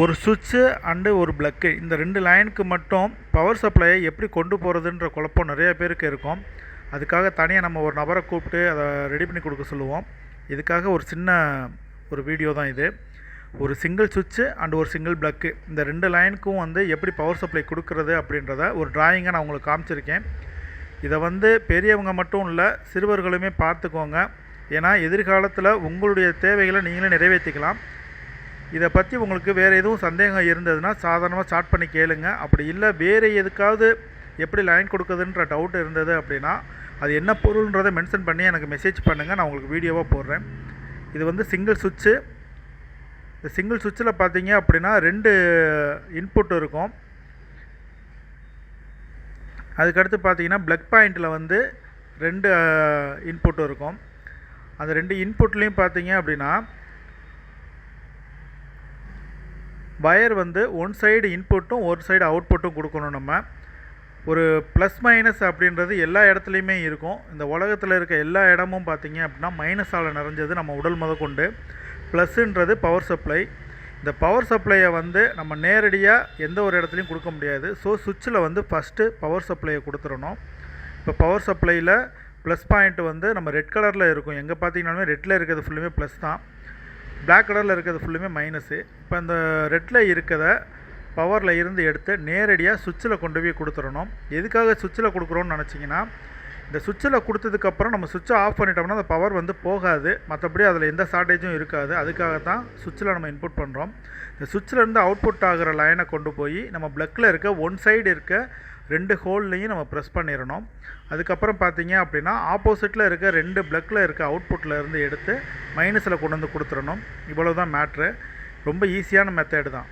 ஒரு சுவிட்சு அண்டு ஒரு ப்ளக்கு இந்த 2 லைனுக்கு மட்டும் பவர் சப்ளையை எப்படி கொண்டு போகிறதுன்ற குழப்பம் நிறைய பேருக்கு இருக்கும். அதுக்காக தனியாக நம்ம ஒரு நபரை கூப்பிட்டு அதை ரெடி பண்ணி கொடுக்க சொல்லுவோம். இதுக்காக ஒரு சின்ன ஒரு வீடியோ தான் இது. ஒரு சிங்கிள் சுவிட்சு அண்டு ஒரு சிங்கிள் ப்ளக்கு இந்த 2 லைனுக்கும் எப்படி பவர் சப்ளை கொடுக்குறது அப்படின்றத ஒரு டிராயிங்கை நான் உங்களுக்கு காமிச்சிருக்கேன். இதை பெரியவங்க மட்டும் இல்லை, சிறுவர்களுமே பார்த்துக்கோங்க. ஏன்னா எதிர்காலத்தில் உங்களுடைய தேவைகளை நீங்களே நிறைவேற்றிக்கலாம். இதை பற்றி உங்களுக்கு வேறு எதுவும் சந்தேகம் இருந்ததுன்னா சாதாரணமாக ஸ்டார்ட் பண்ணி கேளுங்க. அப்படி இல்லை வேறு எதுக்காவது எப்படி லைன் கொடுக்குதுன்ற டவுட் இருந்தது அப்படின்னா அது என்ன பொருள்ன்றதை மென்ஷன் பண்ணி எனக்கு மெசேஜ் பண்ணுங்கள், நான் உங்களுக்கு வீடியோவாக போடுறேன். இது சிங்கிள் சுவிட்சு. இந்த சிங்கிள் சுவிட்சில் பார்த்தீங்க அப்படின்னா 2 இன்புட் இருக்கும். அதுக்கடுத்து பார்த்தீங்கன்னா ப்ளக் பாயிண்டில் 2 இன்புட் இருக்கும். அந்த 2 இன்புட்லேயும் பார்த்தீங்க அப்படின்னா வயர் ஒன் சைடு இன்புட்டும் ஒரு சைடு அவுட்புட்டும் கொடுக்கணும். நம்ம ஒரு ப்ளஸ் மைனஸ் அப்படின்றது எல்லா இடத்துலையுமே இருக்கும். இந்த உலகத்தில் இருக்க எல்லா இடமும் பார்த்திங்க அப்படின்னா மைனஸால் நிறைஞ்சது நம்ம உடல் முதற்கொண்டு. ப்ளஸ்ன்றது பவர் சப்ளை. இந்த பவர் சப்ளையை நம்ம நேரடியாக எந்த ஒரு இடத்துலையும் கொடுக்க முடியாது. ஸோ சுவிட்சில் ஃபஸ்ட்டு பவர் சப்ளையை கொடுத்துடணும். இப்போ பவர் சப்ளையில் ப்ளஸ் பாயிண்ட் நம்ம ரெட் கலரில் இருக்கும். எங்கே பார்த்தீங்கன்னாலுமே ரெட்டில் இருக்கிறது ஃபுல்லுமே ப்ளஸ் தான், பிளாக் கலரில் இருக்கிறது ஃபுல்லுமே மைனஸு. இப்போ அந்த ரெட்டில் இருக்கிறத பவரில் இருந்து எடுத்து நேரடியாக சுவிட்சில் கொண்டு போய் கொடுத்துடணும். எதுக்காக சுவிட்சில் கொடுக்குறோன்னு நினச்சிங்கன்னா, இந்த சுவிட்சில் கொடுத்ததுக்கப்புறம் நம்ம சுவிட்சை ஆஃப் பண்ணிட்டோம்னா அந்த பவர் போகாது, மற்றபடி அதில் எந்த ஷார்ட்டேஜும் இருக்காது. அதுக்காக தான் சுவிட்சில் நம்ம இன்புட் பண்ணுறோம். இந்த சுவிட்சிலேருந்து அவுட்புட் ஆகிற லைனை கொண்டு போய் நம்ம ப்ளக்கில் இருக்க ஒன் சைடு இருக்க 2 ஹோல்லையும் நம்ம ப்ரெஸ் பண்ணிடணும். அதுக்கப்புறம் பார்த்தீங்க அப்படின்னா ஆப்போசிட்டில் இருக்க 2 ப்ளக்கில் இருக்க அவுட்புட்டில் இருந்து எடுத்து மைனஸில் கொண்டு கொடுத்துடணும். இவ்வளோ தான் மேட்ரு. ரொம்ப ஈஸியான மெத்தேடு தான்.